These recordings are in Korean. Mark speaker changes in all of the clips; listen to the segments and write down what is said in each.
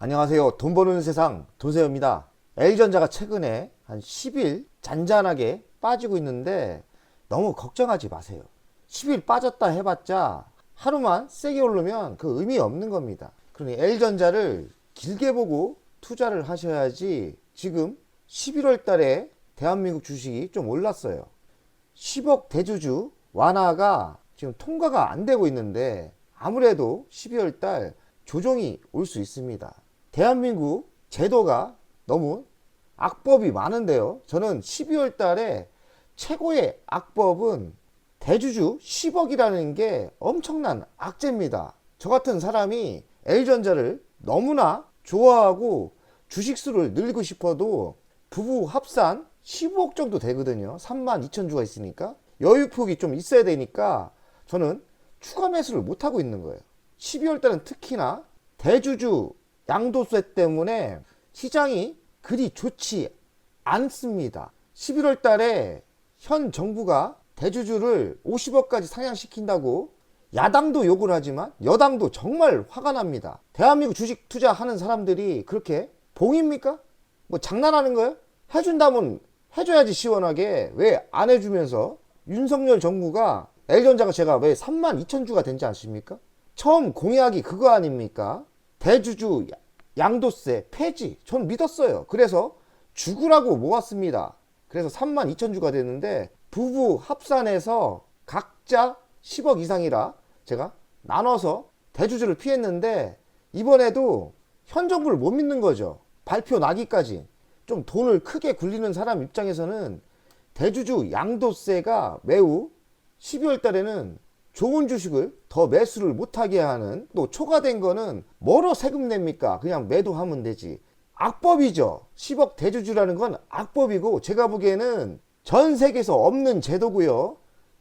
Speaker 1: 안녕하세요. 돈 버는 세상 돈세요입니다. L전자가 최근에 한 10일 잔잔하게 빠지고 있는데 너무 걱정하지 마세요. 10일 빠졌다 해봤자 하루만 세게 오르면 그 의미 없는 겁니다. 그러니 L전자를 길게 보고 투자를 하셔야지. 지금 11월 달에 대한민국 주식이 좀 올랐어요. 10억 대주주 완화가 지금 통과가 안 되고 있는데 아무래도 12월 달 조정이 올 수 있습니다. 대한민국 제도가 너무 악법이 많은데요. 저는 12월 달에 최고의 악법은 대주주 10억이라는 게 엄청난 악재입니다. 저 같은 사람이 L전자를 너무나 좋아하고 주식수를 늘리고 싶어도 부부 합산 15억 정도 되거든요. 32,000주가 있으니까 여유폭이 좀 있어야 되니까 저는 추가 매수를 못하고 있는 거예요. 12월 달은 특히나 대주주 양도세 때문에 시장이 그리 좋지 않습니다. 11월 달에 현 정부가 대주주를 50억까지 상향시킨다고 야당도 욕을 하지만 여당도 정말 화가 납니다. 대한민국 주식 투자하는 사람들이 그렇게 봉입니까? 뭐 장난하는 거예요? 해준다면 해줘야지 시원하게. 왜 안 해주면서 윤석열 정부가 L전자가 제가 왜 32,000주가 된지 아십니까? 처음 공약이 그거 아닙니까? 대주주 양도세 폐지. 전 믿었어요. 그래서 죽으라고 모았습니다. 그래서 32,000주가 됐는데 부부 합산해서 각자 10억 이상이라 제가 나눠서 대주주를 피했는데 이번에도 현 정부를 못 믿는 거죠. 발표 나기까지. 좀 돈을 크게 굴리는 사람 입장에서는 대주주 양도세가 매우 12월 달에는 좋은 주식을 더 매수를 못하게 하는, 또 초과된 거는 뭐로 세금 냅니까? 그냥 매도하면 되지. 악법이죠. 10억 대주주라는 건 악법이고 제가 보기에는 전 세계에서 없는 제도고요.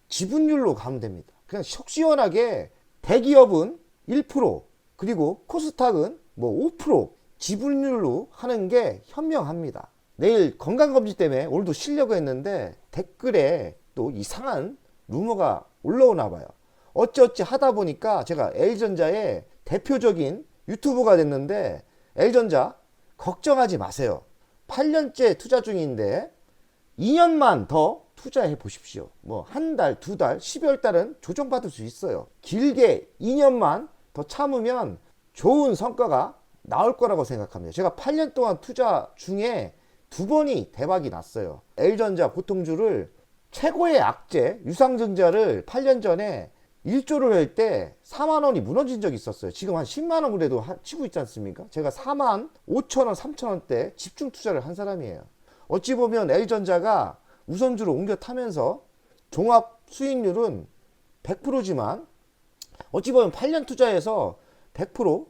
Speaker 1: 지분율로 가면 됩니다. 그냥 속 시원하게 대기업은 1% 그리고 코스닥은 뭐 5% 지분율로 하는 게 현명합니다. 내일 건강검진 때문에 오늘도 쉬려고 했는데 댓글에 또 이상한 루머가 올라오나 봐요. 어찌어찌 하다 보니까 제가 L전자의 대표적인 유튜버가 됐는데 L전자 걱정하지 마세요. 8년째 투자 중인데 2년만 더 투자해 보십시오. 뭐 한 달, 두 달, 12월 달은 조정받을 수 있어요. 길게 2년만 더 참으면 좋은 성과가 나올 거라고 생각합니다. 제가 8년 동안 투자 중에 2번이 대박이 났어요. L전자 보통주를 최고의 악재 유상증자를 8년 전에 1조를 할 때 4만원이 무너진 적이 있었어요. 지금 한 10만원 그래도 치고 있지 않습니까? 제가 4만 5천원, 3천원대 집중 투자를 한 사람이에요. 어찌 보면 L전자가 우선주로 옮겨 타면서 종합 수익률은 100%지만 어찌 보면 8년 투자해서 100%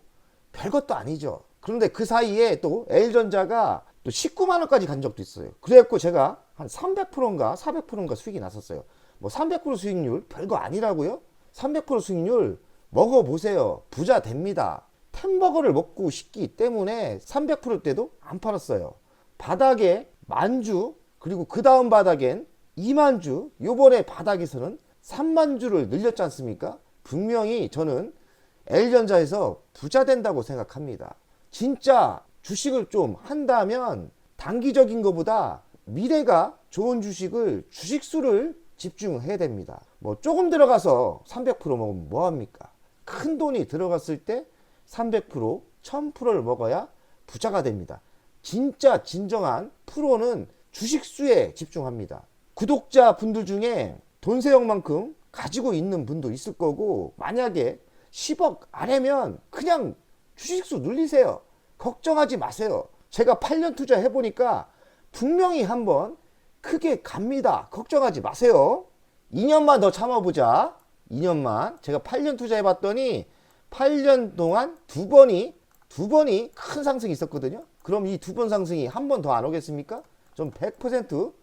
Speaker 1: 별것도 아니죠. 그런데 그 사이에 또 L전자가 또 19만원까지 간 적도 있어요. 그래갖고 제가 한 300%인가 400%인가 수익이 났었어요. 뭐 300% 수익률 별거 아니라고요? 300% 수익률 먹어보세요. 부자 됩니다. 템버거를 먹고 싶기 때문에 300%대도 안 팔았어요. 바닥에 만주, 그리고 그 다음 바닥엔 2만주, 요번에 바닥에서는 3만주를 늘렸지 않습니까? 분명히 저는 L전자에서 부자 된다고 생각합니다. 진짜 주식을 좀 한다면 단기적인 것보다 미래가 좋은 주식을, 주식수를 집중해야 됩니다. 뭐 조금 들어가서 300% 먹으면 뭐합니까? 큰 돈이 들어갔을 때 300%, 1000%를 먹어야 부자가 됩니다. 진짜 진정한 프로는 주식수에 집중합니다. 구독자 분들 중에 돈세형만큼 가지고 있는 분도 있을 거고, 만약에 10억 아래면 그냥 주식수 눌리세요. 걱정하지 마세요. 제가 8년 투자 해보니까 분명히 한번 크게 갑니다. 걱정하지 마세요. 2년만 더 참아보자. 2년만. 제가 8년 투자해봤더니 8년 동안 두 번이 큰 상승이 있었거든요. 그럼 이 2번 상승이 한 번 더 안 오겠습니까? 좀 100%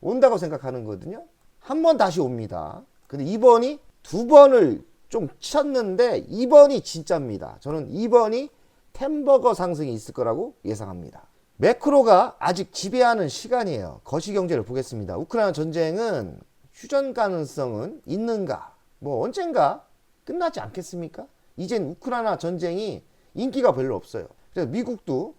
Speaker 1: 온다고 생각하는 거거든요. 한 번 다시 옵니다. 근데 2번이 2번을 좀 쳤는데 2번이 진짜입니다. 저는 2번이 템버거 상승이 있을 거라고 예상합니다. 매크로가 아직 지배하는 시간이에요. 거시경제를 보겠습니다. 우크라이나 전쟁은 휴전 가능성은 있는가? 뭐 언젠가 끝나지 않겠습니까? 이젠 우크라이나 전쟁이 인기가 별로 없어요. 그래서 미국도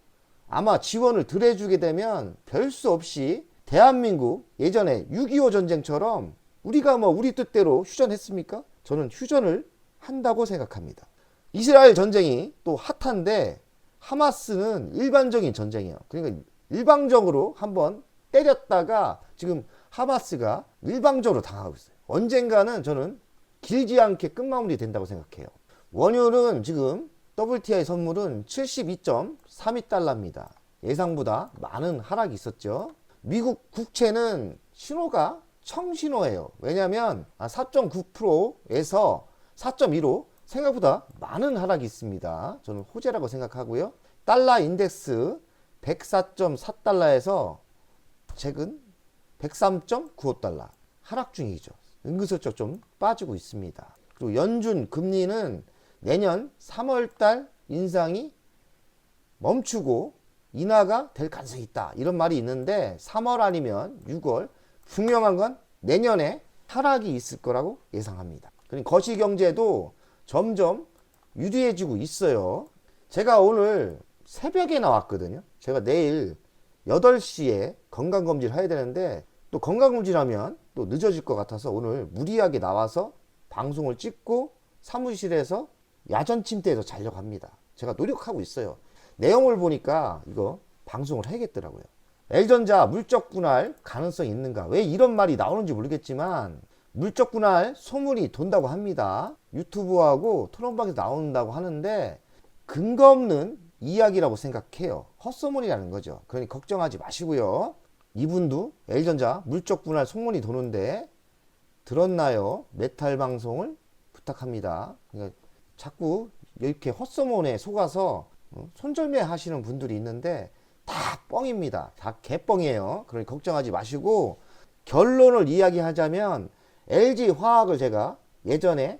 Speaker 1: 아마 지원을 덜 해주게 되면 별 수 없이 대한민국 예전에 6.25 전쟁처럼 우리가 뭐 우리 뜻대로 휴전했습니까? 저는 휴전을 한다고 생각합니다. 이스라엘 전쟁이 또 핫한데 하마스는 일반적인 전쟁이에요. 그러니까 일방적으로 한번 때렸다가 지금 하마스가 일방적으로 당하고 있어요. 언젠가는 저는 길지 않게 끝마무리 된다고 생각해요. 원유는 지금 WTI 선물은 72.32달러입니다. 예상보다 많은 하락이 있었죠. 미국 국채는 신호가 청신호예요. 왜냐하면 4.9%에서 4.15 생각보다 많은 하락이 있습니다. 저는 호재라고 생각하고요. 달러 인덱스 104.4달러에서 최근 103.95달러 하락 중이죠. 은근슬쩍 좀 빠지고 있습니다. 그리고 연준 금리는 내년 3월달 인상이 멈추고 인하가 될 가능성이 있다. 이런 말이 있는데 3월 아니면 6월, 분명한 건 내년에 하락이 있을 거라고 예상합니다. 그리고 거시경제도 점점 유리해지고 있어요. 제가 오늘 새벽에 나왔거든요. 제가 내일 8시에 건강검진을 해야 되는데 또 건강검진 하면 또 늦어질 것 같아서 오늘 무리하게 나와서 방송을 찍고 사무실에서 야전 침대에서 자려고 합니다. 제가 노력하고 있어요. 내용을 보니까 이거 방송을 해야겠더라고요. L전자 물적 분할 가능성이 있는가? 왜 이런 말이 나오는지 모르겠지만 물적 분할 소문이 돈다고 합니다. 유튜브하고 토론방에서 나온다고 하는데 근거 없는 이야기라고 생각해요. 헛소문이라는 거죠. 그러니 걱정하지 마시고요. 이분도 L전자 물적 분할 소문이 도는데 들었나요? 메탈 방송을 부탁합니다. 그러니까 자꾸 이렇게 헛소문에 속아서 손절매 하시는 분들이 있는데 다 뻥입니다. 다 개뻥이에요. 그러니 걱정하지 마시고 결론을 이야기하자면 LG화학을 제가 예전에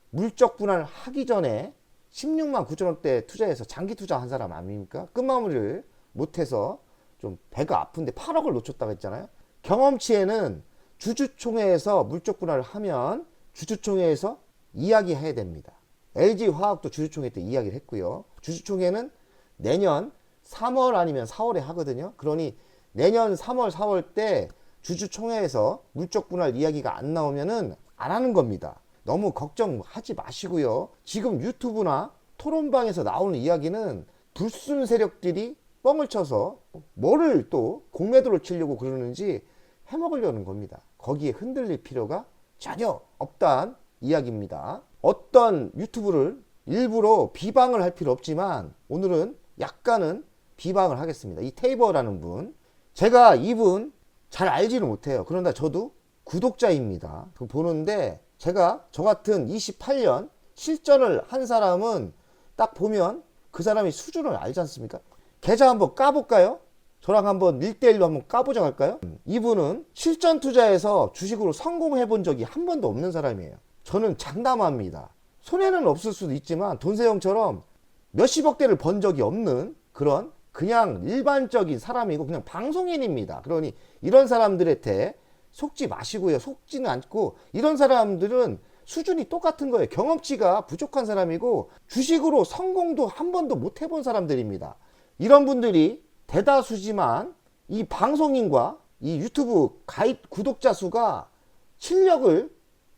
Speaker 1: 물적 분할 하기 전에 16만 9천원대 투자해서 장기 투자한 사람 아닙니까? 끝마무리를 못해서 좀 배가 아픈데 8억을 놓쳤다고 했잖아요. 경험치에는 주주총회에서 물적 분할을 하면 주주총회에서 이야기해야 됩니다. LG화학도 주주총회 때 이야기를 했고요. 주주총회는 내년 3월 아니면 4월에 하거든요. 그러니 내년 3월, 4월 때 주주총회에서 물적 분할 이야기가 안 나오면은 안 하는 겁니다. 너무 걱정하지 마시고요. 지금 유튜브나 토론방에서 나오는 이야기는 불순 세력들이 뻥을 쳐서 뭐를 또 공매도를 치려고 그러는지 해먹으려는 겁니다. 거기에 흔들릴 필요가 전혀 없다는 이야기입니다. 어떤 유튜브를 일부러 비방을 할 필요 없지만 오늘은 약간은 비방을 하겠습니다. 이 테이버라는 분, 제가 이분 잘 알지는 못해요. 그런데 저도 구독자입니다. 보는데 제가 저 같은 28년 실전을 한 사람은 딱 보면 그 사람이 수준을 알지 않습니까? 계좌 한번 까볼까요? 저랑 한번 1대1로 한번 까보자 할까요? 이분은 실전 투자에서 주식으로 성공해 본 적이 한 번도 없는 사람이에요. 저는 장담합니다. 손해는 없을 수도 있지만 돈세형처럼 몇십억대를 번 적이 없는 그런 그냥 일반적인 사람이고 그냥 방송인입니다. 그러니 이런 사람들한테 속지 마시고요. 속지는 않고 이런 사람들은 수준이 똑같은 거예요. 경험치가 부족한 사람이고 주식으로 성공도 한 번도 못 해본 사람들입니다. 이런 분들이 대다수지만 이 방송인과 이 유튜브 가입 구독자 수가 실력을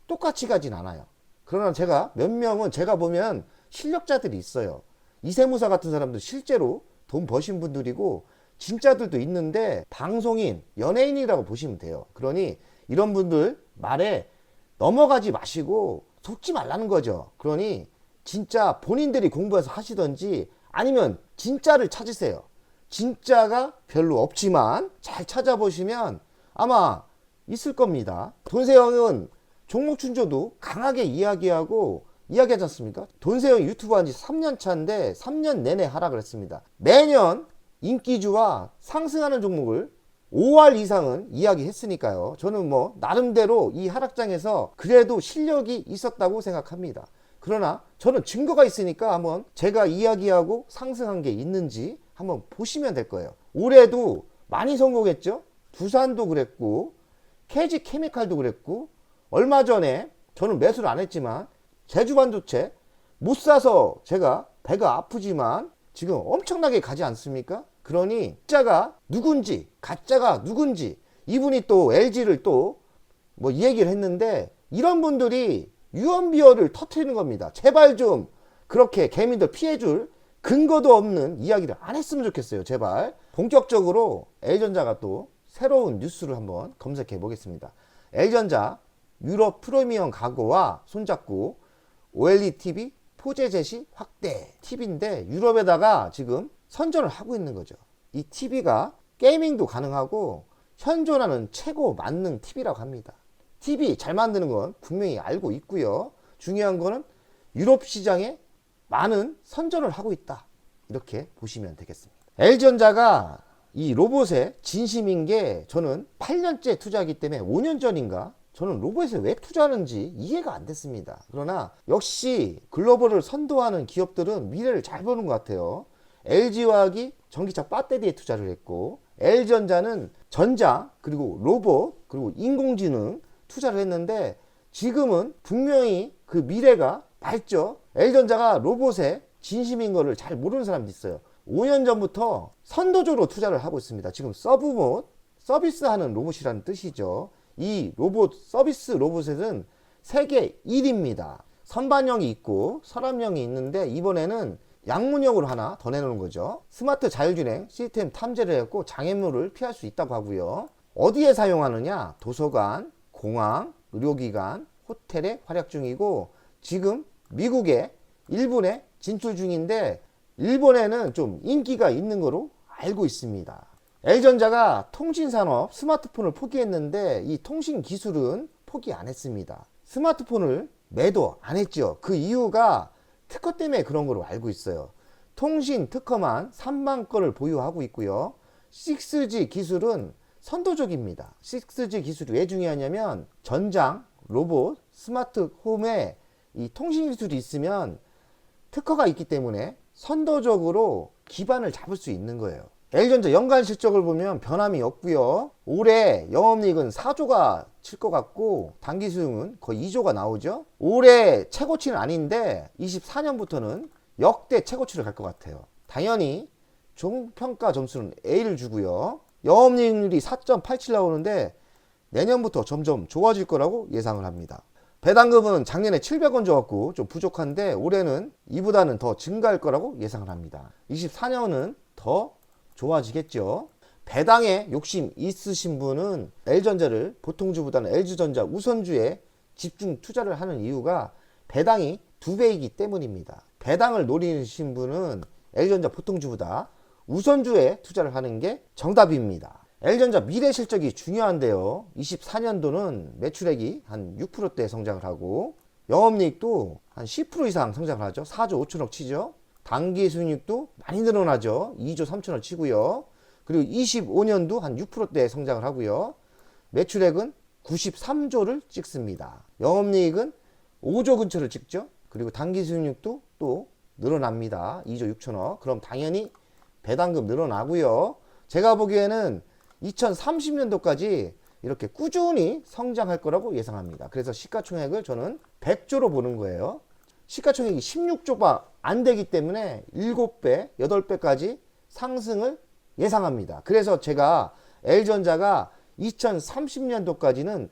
Speaker 1: 똑같이 가진 않아요. 그러나 제가 몇 명은 제가 보면 실력자들이 있어요. 이세무사 같은 사람들 실제로 돈 버신 분들이고 진짜들도 있는데 방송인, 연예인이라고 보시면 돼요. 그러니 이런 분들 말에 넘어가지 마시고 속지 말라는 거죠. 그러니 진짜 본인들이 공부해서 하시던지 아니면 진짜를 찾으세요. 진짜가 별로 없지만 잘 찾아보시면 아마 있을 겁니다. 돈세형은 종목 춘조도 강하게 이야기하지 않습니까? 돈세형이 유튜브 한 지 3년 차인데 3년 내내 하락을 했습니다. 매년 인기주와 상승하는 종목을 5할 이상은 이야기했으니까요. 저는 뭐 나름대로 이 하락장에서 그래도 실력이 있었다고 생각합니다. 그러나 저는 증거가 있으니까 한번 제가 이야기하고 상승한 게 있는지 한번 보시면 될 거예요. 올해도 많이 성공했죠. 두산도 그랬고 KG 케미칼도 그랬고 얼마 전에 저는 매수를 안 했지만 제주반도체 못 사서 제가 배가 아프지만 지금 엄청나게 가지 않습니까? 그러니 진짜가 누군지 가짜가 누군지 이분이 또 LG를 또 뭐 얘기를 했는데 이런 분들이 유언비어를 터트리는 겁니다. 제발 좀 그렇게 개미들 피해줄 근거도 없는 이야기를 안 했으면 좋겠어요. 제발. 본격적으로 L전자가 또 새로운 뉴스를 한번 검색해 보겠습니다. L전자 유럽 프리미엄 가구와 손잡고 OLED TV 포재 제시 확대 TV인데 유럽에다가 지금 선전을 하고 있는 거죠. 이 TV가 게이밍도 가능하고 현존하는 최고 만능 TV라고 합니다. TV 잘 만드는 건 분명히 알고 있고요. 중요한 거는 유럽 시장에 많은 선전을 하고 있다. 이렇게 보시면 되겠습니다. L전자가 이 로봇에 진심인 게 저는 8년째 투자하기 때문에 5년 전인가 저는 로봇에 왜 투자하는지 이해가 안 됐습니다. 그러나 역시 글로벌을 선도하는 기업들은 미래를 잘 보는 것 같아요. LG화학이 전기차 배터리에 투자를 했고 L전자는 전자 그리고 로봇 그리고 인공지능 투자를 했는데 지금은 분명히 그 미래가 밝죠. L전자가 로봇에 진심인 거를 잘 모르는 사람도 있어요. 5년 전부터 선도적으로 투자를 하고 있습니다. 지금 서브못, 서비스하는 로봇이라는 뜻이죠. 이 로봇, 서비스 로봇은 세계 1위입니다. 선반영이 있고 서랍형이 있는데 이번에는 양문형으로 하나 더 내놓은 거죠. 스마트 자율주행 시스템 탐지를 했고 장애물을 피할 수 있다고 하고요. 어디에 사용하느냐? 도서관, 공항, 의료기관, 호텔에 활약 중이고 지금 미국에 일본에 진출 중인데 일본에는 좀 인기가 있는 거로 알고 있습니다. L전자가 통신산업 스마트폰을 포기했는데 이 통신 기술은 포기 안 했습니다. 스마트폰을 매도 안 했죠. 그 이유가 특허 때문에 그런 거로 알고 있어요. 통신 특허만 3만 건을 보유하고 있고요. 6G 기술은 선도적입니다. 6G 기술이 왜 중요하냐면 전장, 로봇, 스마트 홈에 이 통신 기술이 있으면 특허가 있기 때문에 선도적으로 기반을 잡을 수 있는 거예요. L전자 연간 실적을 보면 변함이 없고요. 올해 영업이익은 4조가 칠 것 같고 당기 수익은 거의 2조가 나오죠. 올해 최고치는 아닌데 24년부터는 역대 최고치를 갈 것 같아요. 당연히 종평가 점수는 A를 주고요. 영업이익률이 4.87 나오는데 내년부터 점점 좋아질 거라고 예상을 합니다. 배당금은 작년에 700원 줘갖고 좀 부족한데 올해는 이보다는 더 증가할 거라고 예상을 합니다. 24년은 더 좋아지겠죠. 배당에 욕심 있으신 분은 L전자를 보통주보다는 LG전자 우선주에 집중 투자를 하는 이유가 배당이 2배이기 때문입니다. 배당을 노리신 분은 L전자 보통주보다 우선주에 투자를 하는 게 정답입니다. L전자 미래 실적이 중요한데요. 24년도는 매출액이 한 6%대 성장을 하고 영업이익도 한 10% 이상 성장을 하죠. 4조 5천억 치죠. 당기 수익률도 많이 늘어나죠. 2조 3천억 치고요. 그리고 25년도 한 6%대 성장을 하고요. 매출액은 93조를 찍습니다. 영업이익은 5조 근처를 찍죠. 그리고 당기 수익률도 또 늘어납니다. 2조 6천억. 그럼 당연히 배당금 늘어나고요. 제가 보기에는 2030년도까지 이렇게 꾸준히 성장할 거라고 예상합니다. 그래서 시가총액을 저는 100조로 보는 거예요. 시가총액이 16조가 안 되기 때문에 7배, 8배까지 상승을 예상합니다. 그래서 제가 L전자가 2030년도까지는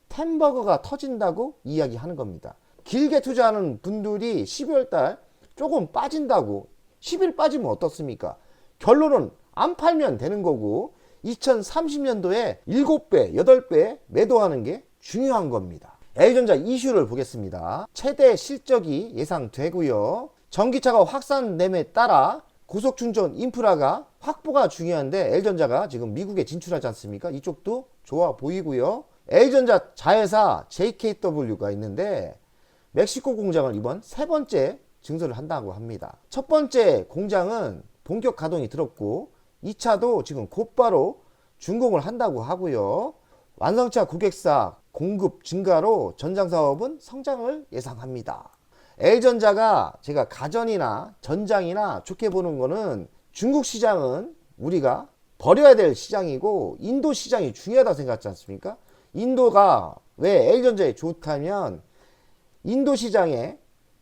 Speaker 1: 템버거가 터진다고 이야기하는 겁니다. 길게 투자하는 분들이 12월달 조금 빠진다고 10일 빠지면 어떻습니까? 결론은 안 팔면 되는 거고 2030년도에 7배, 8배 매도하는 게 중요한 겁니다. L전자 이슈를 보겠습니다. 최대 실적이 예상되고요. 전기차가 확산됨에 따라 고속충전 인프라가 확보가 중요한데 L전자가 지금 미국에 진출하지 않습니까? 이쪽도 좋아 보이고요. L전자 자회사 JKW가 있는데 멕시코 공장을 이번 세 번째 증설을 한다고 합니다. 첫 번째 공장은 본격 가동이 들었고 2차도 지금 곧바로 준공을 한다고 하고요. 완성차 고객사 공급 증가로 전장사업은 성장을 예상합니다. L전자가 제가 가전이나 전장이나 좋게 보는 거는 중국 시장은 우리가 버려야 될 시장이고 인도 시장이 중요하다고 생각하지 않습니까? 인도가 왜 L전자에 좋다면 인도 시장에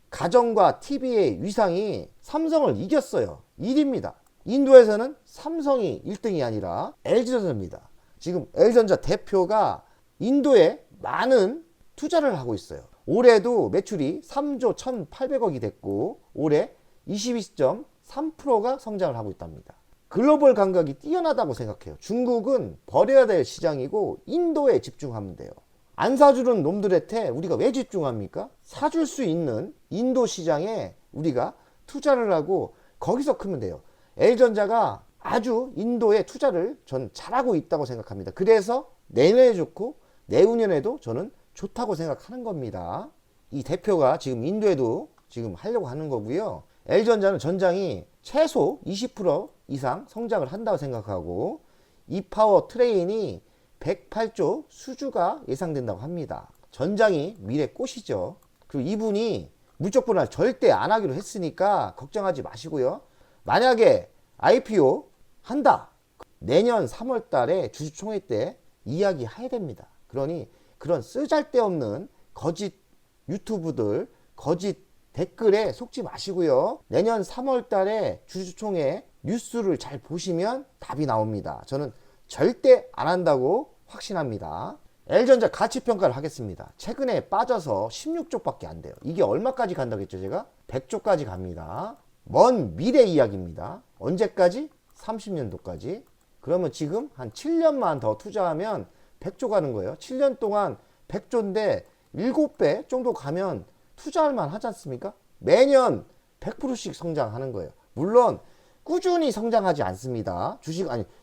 Speaker 1: 가전과 TV의 위상이 삼성을 이겼어요. 1위입니다. 인도에서는 삼성이 1등이 아니라 LG전자입니다. 지금 LG전자 대표가 인도에 많은 투자를 하고 있어요. 올해도 매출이 3조 1,800억이 됐고 올해 22.3%가 성장을 하고 있답니다. 글로벌 감각이 뛰어나다고 생각해요. 중국은 버려야 될 시장이고 인도에 집중하면 돼요. 안 사주는 놈들한테 우리가 왜 집중합니까? 사줄 수 있는 인도 시장에 우리가 투자를 하고 거기서 크면 돼요. L전자가 아주 인도에 투자를 전 잘하고 있다고 생각합니다. 그래서 내년에 좋고 내후년에도 저는 좋다고 생각하는 겁니다. 이 대표가 지금 인도에도 지금 하려고 하는 거고요. L전자는 전장이 최소 20% 이상 성장을 한다고 생각하고 이파워 트레인이 108조 수주가 예상된다고 합니다. 전장이 미래 꽃이죠. 그리고 이분이 물적 분할 절대 안 하기로 했으니까 걱정하지 마시고요. 만약에 IPO 한다. 내년 3월 달에 주주총회 때 이야기해야 됩니다. 그러니 그런 쓰잘데없는 거짓 유튜브들, 거짓 댓글에 속지 마시고요. 내년 3월 달에 주주총회 뉴스를 잘 보시면 답이 나옵니다. 저는 절대 안 한다고 확신합니다. L전자 가치평가를 하겠습니다. 최근에 빠져서 16조밖에 안 돼요. 이게 얼마까지 간다고 했죠 제가? 100조까지 갑니다. 먼 미래 이야기입니다. 언제까지? 30년도까지. 그러면 지금 한 7년만 더 투자하면 100조 가는 거예요. 7년 동안 100조인데 7배 정도 가면 투자할 만 하지 않습니까? 매년 100%씩 성장하는 거예요. 물론 꾸준히 성장하지 않습니다.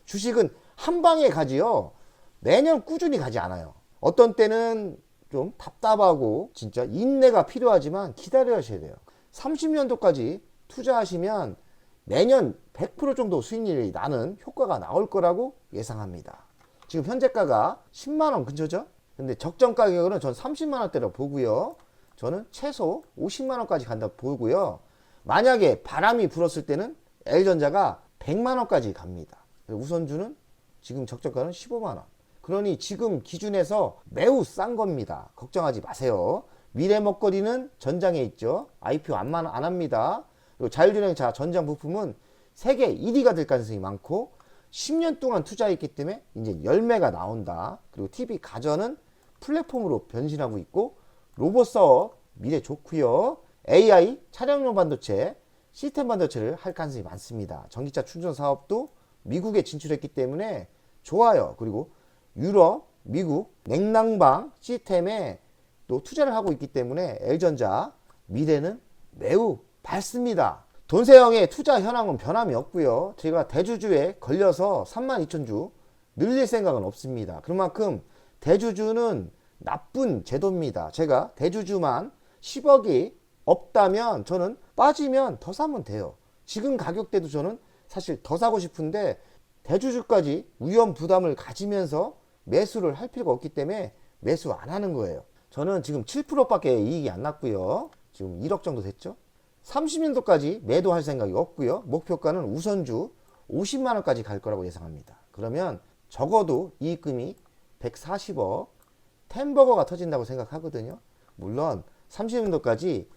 Speaker 1: 주식은 한 방에 가지요. 매년 꾸준히 가지 않아요. 어떤 때는 좀 답답하고 진짜 인내가 필요하지만 기다려야 돼요. 30년도까지 투자하시면 매년 100% 정도 수익률이 나는 효과가 나올 거라고 예상합니다. 지금 현재가가 10만원 근처죠? 근데 적정 가격은 전 30만원대로 보고요. 저는 최소 50만원까지 간다 보고요. 만약에 바람이 불었을 때는 L전자가 100만원까지 갑니다. 우선주는 지금 적정가는 15만원. 그러니 지금 기준에서 매우 싼 겁니다. 걱정하지 마세요. 미래 먹거리는 전장에 있죠. IPO 안 합니다. 그리고 자율주행차 전장 부품은 세계 1위가 될 가능성이 많고 10년 동안 투자했기 때문에 이제 열매가 나온다. 그리고 TV 가전은 플랫폼으로 변신하고 있고 로봇 사업 미래 좋고요. AI 차량용 반도체, 시스템 반도체를 할 가능성이 많습니다. 전기차 충전 사업도 미국에 진출했기 때문에 좋아요. 그리고 유럽, 미국 냉난방 시스템에 또 투자를 하고 있기 때문에 L전자 미래는 매우 밝습니다. 돈세형의 투자 현황은 변함이 없고요. 제가 대주주에 걸려서 32,000주 늘릴 생각은 없습니다. 그만큼 대주주는 나쁜 제도입니다. 제가 대주주만 10억이 없다면 저는 빠지면 더 사면 돼요. 지금 가격대도 저는 사실 더 사고 싶은데 대주주까지 위험 부담을 가지면서 매수를 할 필요가 없기 때문에 매수 안 하는 거예요. 저는 지금 7%밖에 이익이 안 났고요. 지금 1억 정도 됐죠. 30년도까지 매도할 생각이 없고요. 목표가는 우선주 50만원까지 갈 거라고 예상합니다. 그러면 적어도 이익금이 140억 템버거가 터진다고 생각하거든요. 물론 30년도까지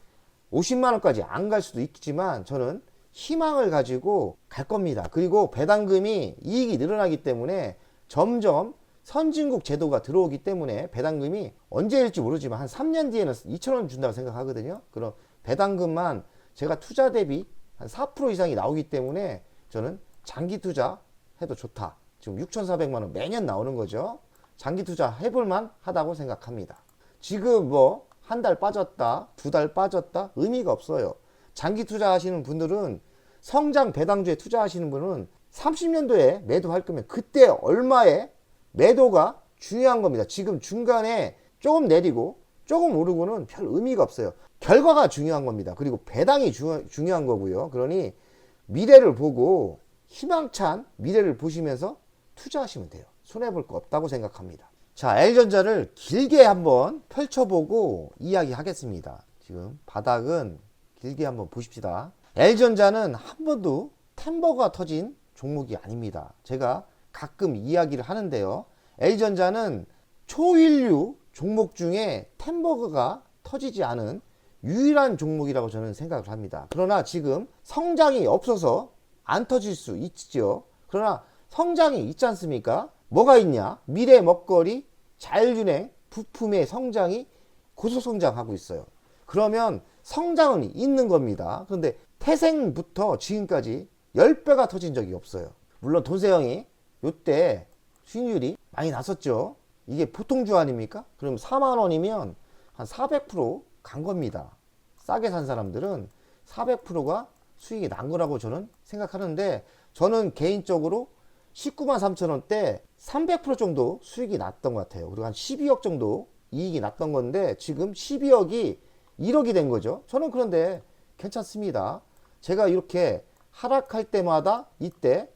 Speaker 1: 50만원까지 안 갈 수도 있지만 저는 희망을 가지고 갈 겁니다. 그리고 배당금이 이익이 늘어나기 때문에 점점 선진국 제도가 들어오기 때문에 배당금이 언제일지 모르지만 한 3년 뒤에는 2,000원 준다고 생각하거든요. 그럼 배당금만 제가 투자 대비 한 4% 이상이 나오기 때문에 저는 장기 투자 해도 좋다. 지금 6,400만원 매년 나오는 거죠. 장기 투자 해볼만 하다고 생각합니다. 지금 뭐 한 달 빠졌다, 2달 빠졌다 의미가 없어요. 장기 투자하시는 분들은 성장 배당주에 투자하시는 분은 30년도에 매도할 거면 그때 얼마에 매도가 중요한 겁니다. 지금 중간에 조금 내리고 조금 오르고는 별 의미가 없어요. 결과가 중요한 겁니다. 그리고 배당이 중요한 거고요. 그러니 미래를 보고 희망찬 미래를 보시면서 투자하시면 돼요. 손해볼 거 없다고 생각합니다. 자, L전자를 길게 한번 펼쳐보고 이야기하겠습니다. 지금 바닥은 길게 한번 보십시다. L전자는 한 번도 템버가 터진 종목이 아닙니다. 제가 가끔 이야기를 하는데요. L전자는 초일류 종목 중에 템버가 터지지 않은 유일한 종목이라고 저는 생각을 합니다. 그러나 지금 성장이 없어서 안 터질 수 있죠. 그러나 성장이 있지 않습니까? 뭐가 있냐? 미래 먹거리, 자율주행, 부품의 성장이 고속성장하고 있어요. 그러면 성장은 있는 겁니다. 그런데 태생부터 지금까지 10배가 터진 적이 없어요. 물론 돈세형이 요때 수익률이 많이 났었죠. 이게 보통 주 아닙니까? 그럼 4만 원이면 한 400%간 겁니다. 싸게 산 사람들은 400%가 수익이 난 거라고 저는 생각하는데, 저는 개인적으로 19만 3천 원대 300% 정도 수익이 났던 것 같아요. 그리고 한 12억 정도 이익이 났던 건데 지금 12억이 1억이 된 거죠. 저는 그런데 괜찮습니다. 제가 이렇게 하락할 때마다 이때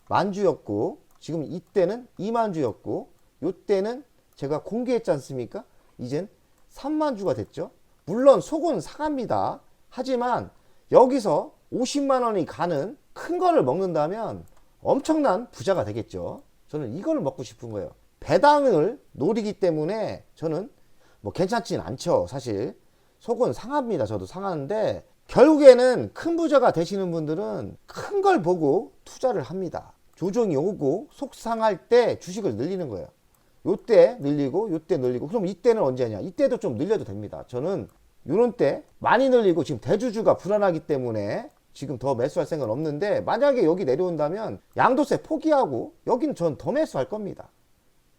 Speaker 1: 만주였고, 지금 이때는 2만주였고, 요때는 제가 공개했지 않습니까? 이젠 3만주가 됐죠. 물론 속은 상합니다. 하지만 여기서 50만 원이 가는 큰 거를 먹는다면 엄청난 부자가 되겠죠. 저는 이걸 먹고 싶은 거예요. 배당을 노리기 때문에 저는 뭐 괜찮진 않죠. 사실 속은 상합니다. 저도 상하는데 결국에는 큰 부자가 되시는 분들은 큰 걸 보고 투자를 합니다. 조정이 오고 속 상할 때 주식을 늘리는 거예요. 요때 늘리고 요때 늘리고, 그럼 이때는 언제냐? 이때도 좀 늘려도 됩니다. 저는 요런 때 많이 늘리고, 지금 대주주가 불안하기 때문에 지금 더 매수할 생각은 없는데, 만약에 여기 내려온다면 양도세 포기하고 여기는 전 더 매수할 겁니다.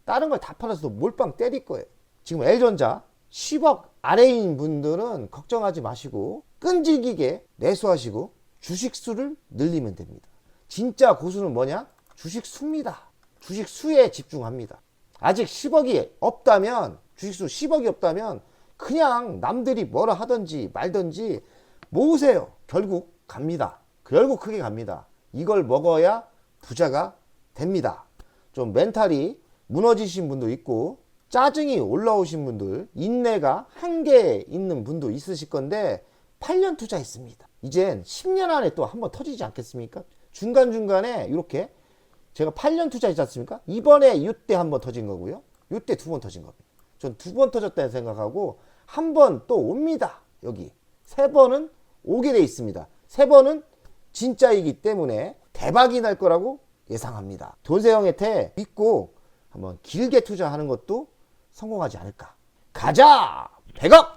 Speaker 1: 다른 걸 다 팔아서도 몰빵 때릴 거예요. 지금 L전자 10억 아래인 분들은 걱정하지 마시고 끈질기게 매수하시고 주식수를 늘리면 됩니다. 진짜 고수는 뭐냐? 주식수입니다. 주식수에 집중합니다. 아직 10억이 없다면, 주식수 10억이 없다면 그냥 남들이 뭐라 하든지 말든지 모으세요. 결국 갑니다. 결국 크게 갑니다. 이걸 먹어야 부자가 됩니다. 좀 멘탈이 무너지신 분도 있고 짜증이 올라오신 분들, 인내가 한계에 있는 분도 있으실 건데 8년 투자했습니다. 이젠 10년 안에 또 한번 터지지 않겠습니까? 중간중간에 이렇게 제가 8년 투자했지 않습니까? 이번에 이때 한번 터진 거고요. 이때 두 번 터진 겁니다. 전 두 번 터졌다고 생각하고 한 번 또 옵니다. 여기 세 번은 오게 돼 있습니다. 세 번은 진짜이기 때문에 대박이 날 거라고 예상합니다. 돈세형의 태 믿고 한번 길게 투자하는 것도 성공하지 않을까. 가자! 100억!